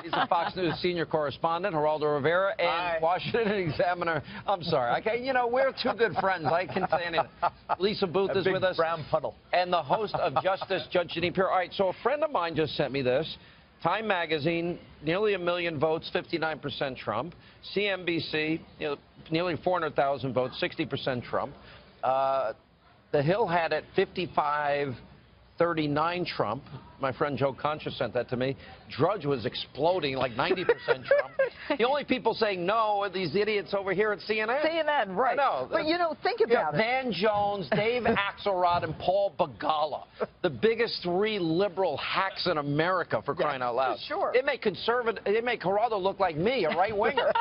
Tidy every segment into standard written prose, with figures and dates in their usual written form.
He's a Fox News senior correspondent, Geraldo Rivera, and Hi. Washington Examiner. I'm sorry. Okay, you know, we're two good friends. I can say anything. Lisa Booth is with us. Brown puddle. And the host of Justice, Judge Jeanine Pirro. All right, so a friend of mine just sent me this. Time Magazine, nearly 1 million votes, 59% Trump. CNBC, nearly 400,000 votes, 60% Trump. The Hill had it 55-39 Trump. My friend Joe Concha sent that to me. Drudge was exploding, like 90% Trump. The only people saying no are these idiots over here at CNN. CNN, right. I know. But, think about it. Van Jones, Dave Axelrod, and Paul Begala. The biggest 3 liberal hacks in America, for crying out loud. Sure. It make Geraldo look like me, a right-winger.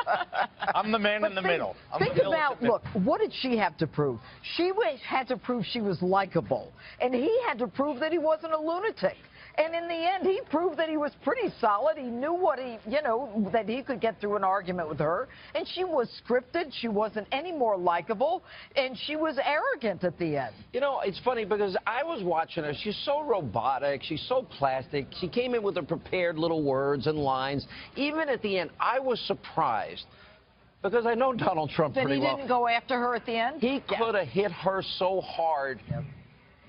I'm the man in the middle. Think about, look, what did she have to prove? She had to prove she was likable. And he had to prove that he wasn't a lunatic. And in the end, he proved that he was pretty solid. He knew what that he could get through an argument with her. And she was scripted. She wasn't any more likable. And she was arrogant at the end. You know, it's funny because I was watching her. She's so robotic. She's so plastic. She came in with her prepared little words and lines. Even at the end, I was surprised because I know Donald Trump pretty well. That he didn't go after her at the end? He could have hit her so hard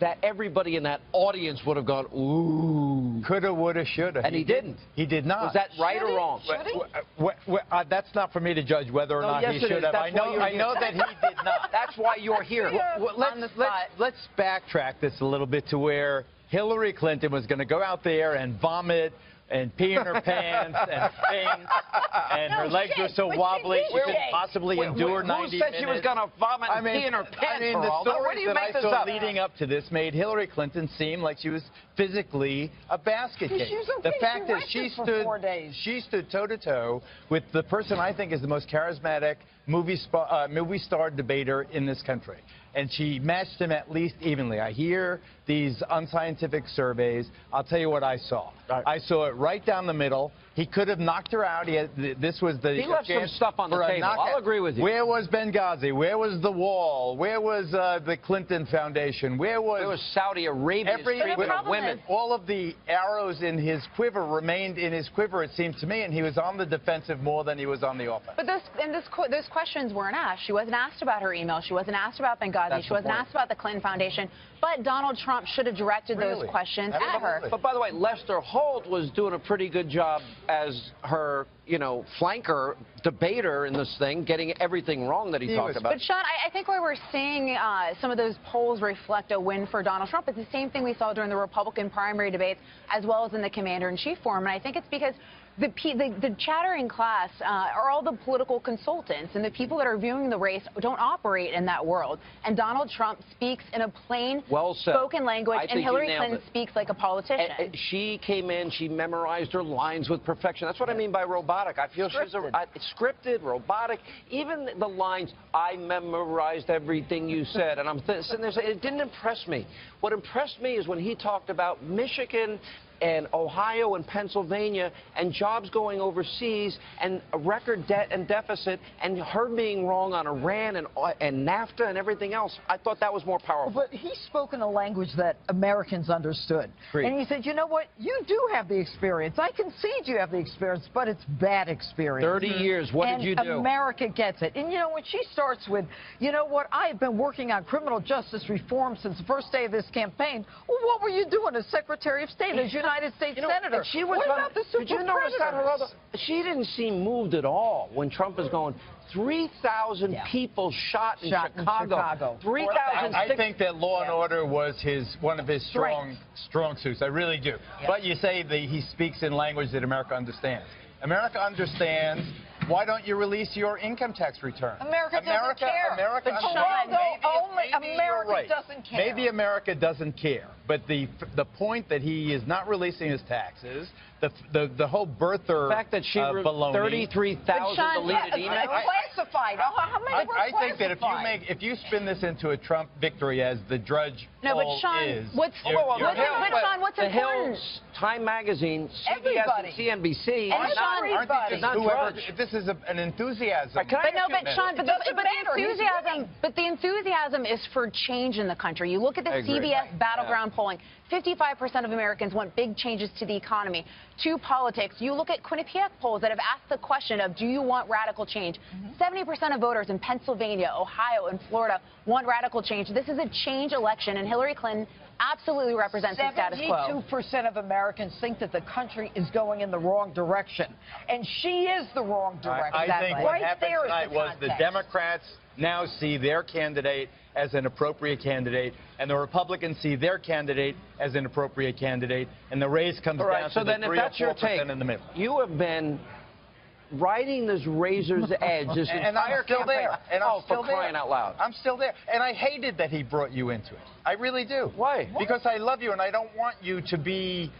that everybody in that audience would have gone, ooh. Coulda, woulda, shoulda. And he didn't. He did not. Was that right or wrong? That's not for me to judge whether or not he should have. I know that he did not. That's why you're here. Let's backtrack this a little bit to where Hillary Clinton was going to go out there and vomit and pee in her pants and faint, and her legs were so wobbly she couldn't possibly endure 90 minutes. Who said she was going to vomit and pee in her pants, the stories that I saw up? leading up to this made Hillary Clinton seem like she was physically a basket case. The fact is she stood toe-to-toe with the person I think is the most charismatic movie star debater in this country. And she matched him at least evenly. I hear these unscientific surveys. I'll tell you what I saw. I saw it right down the middle. He could have knocked her out. He left some stuff on the table. I'll agree with you. Where was Benghazi? Where was the wall? Where was the Clinton Foundation? Where was Saudi Arabia's treatment of women? All of the arrows in his quiver remained in his quiver, it seemed to me, and he was on the defensive more than he was on the offense. But those questions weren't asked. She wasn't asked about her email. She wasn't asked about Benghazi. She wasn't asked about the Clinton Foundation. But Donald Trump should have directed those questions at her. But by the way, Lester Holt was doing a pretty good job as her, flanker debater in this thing, getting everything wrong that he talked about. But, Sean, I think where we're seeing some of those polls reflect a win for Donald Trump. It's the same thing we saw during the Republican primary debates as well as in the commander-in-chief forum. And I think it's because the chattering class are all the political consultants, and the people that are viewing the race don't operate in that world. And Donald Trump speaks in a plain spoken language, and Hillary Clinton speaks like a politician. And she came in, she memorized her lines with perfection. That's what I mean by robotic. I feel she's scripted, robotic. Even the lines, I memorized everything you said. And I'm sitting there saying, it didn't impress me. What impressed me is when he talked about Michigan and Ohio and Pennsylvania and jobs going overseas and a record debt and deficit and her being wrong on Iran and NAFTA and everything else. I thought that was more powerful. But he spoke in a language that Americans understood. And he said, you know what? You do have the experience. I concede you have the experience, but it's bad experience. 30 years. What did you do? America gets it. And, when she starts with, you know what? I have been working on criminal justice reform since the first day of this campaign. Well, what were you doing as Secretary of State, as United States Senator? She was what about the super Did you notice that, Geraldo? She didn't seem moved at all when Trump was going, 3,000 people shot in Chicago. 3,000. I think that law and order was one of his strong suits. I really do. But you say that he speaks in language that America understands. America understands. Why don't you release your income tax return? America doesn't care. America doesn't care. Maybe America doesn't care. But the point that he is not releasing his taxes, the whole birther the fact that she baloney. 33,000 deleted emails. Classified. How many were I think that if you spin this into a Trump victory as the Drudge poll is, what's important? The Hills, Time Magazine, CBS, and CNBC. This is an enthusiasm. But the enthusiasm is for change in the country. You look at the CBS battleground polling. 55% of Americans want big changes to the economy. to politics. You look at Quinnipiac polls that have asked the question of, do you want radical change? 70% of voters in Pennsylvania, Ohio, and Florida want radical change. This is a change election, and Hillary Clinton absolutely represents the status quo. 72% of Americans think that the country is going in the wrong direction, and she is the wrong direction. I think what right happened there is tonight was the Democrats now see their candidate as an appropriate candidate, and the Republicans see their candidate as an appropriate candidate, and the race comes down to the 3 or 4% in the middle. You have been riding this razor's edge this and entire I'm still campaign. there. And I'm still for crying there. out loud. I'm still there. And I hated that he brought you into it. I really do. Why? Because I love you, and I don't want you to be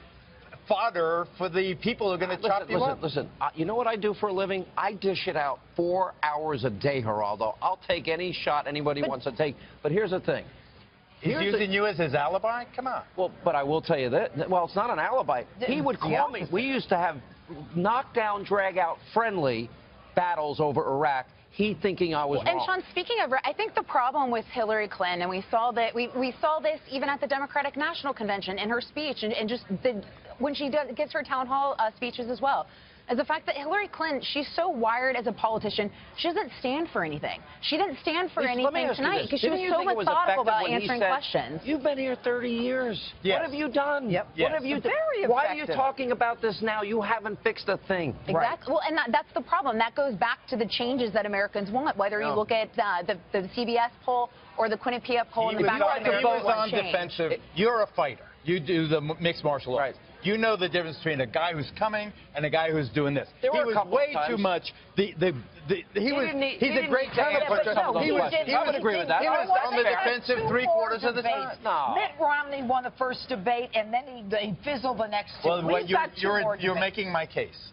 fodder for the people who are going to chop you up. Listen, you know what I do for a living? I dish it out 4 hours a day, Geraldo. I'll take any shot anybody wants to take. But here's the thing. He's using you as his alibi? Come on. Well, but I will tell you that. Well, it's not an alibi. He would call me. We used to have knockdown, drag-out, friendly battles over Iraq. He thinking I was wrong. And Sean, speaking of, I think the problem with Hillary Clinton, and we saw that we saw this even at the Democratic National Convention in her speech, and just when she gives her town hall speeches as well, is the fact that Hillary Clinton, she's so wired as a politician, she doesn't stand for anything. She didn't stand for anything tonight because she was so methodical about answering questions. You've been here 30 years. Yes. What have you done? Yep. What have you done? Why are you talking about this now? You haven't fixed a thing. Exactly. Right. Well, and that's the problem. That goes back to the changes that Americans want, whether you look at the CBS poll or the Quinnipiac poll in the background. He was on defensive. You're a fighter. You do the mixed martial arts. Right. You know the difference between a guy who's coming and a guy who's doing this. He was way too much. He's a great counterpuncher. I would agree with that. He was on the defensive 3/4 of the time. No. Mitt Romney won the first debate, and then he fizzled the next two. Well, you're debates. making my case.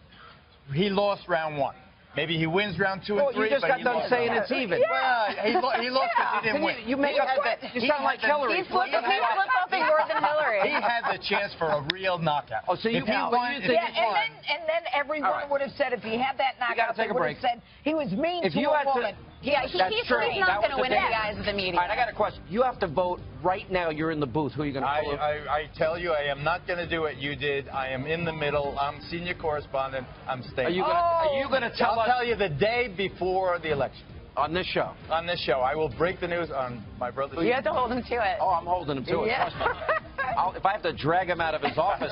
He lost round 1. Maybe he wins round 2 and 3. You just got done saying it's even. Well, he lost because he didn't win. You make up you sound like Hillary. He's flip-flopping more than Hillary. He had the chance for a real knockout. Oh, so you won. And then everyone would have said if he had that knockout, they would have said he was mean to a woman. Yeah, he's not going to win in the eyes of the media. All right, I got a question. You have to vote right now. You're in the booth. Who are you going to vote? I tell you, I am not going to do what you did. I am in the middle. I'm senior correspondent. I'm staying. Are you going to tell us? I'll tell you the day before the election. On this show? On this show. I will break the news on my brother's show. You have to hold him to it. Oh, I'm holding him to it. Trust me. If I have to drag him out of his office.